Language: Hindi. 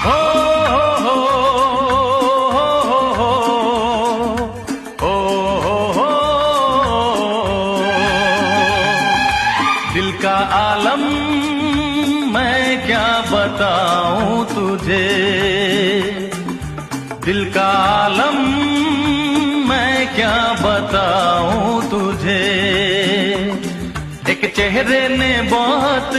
हो हो हो हो हो, दिल का आलम मैं क्या बताऊं तुझे, दिल का आलम मैं क्या बताऊं तुझे। एक चेहरे ने बहुत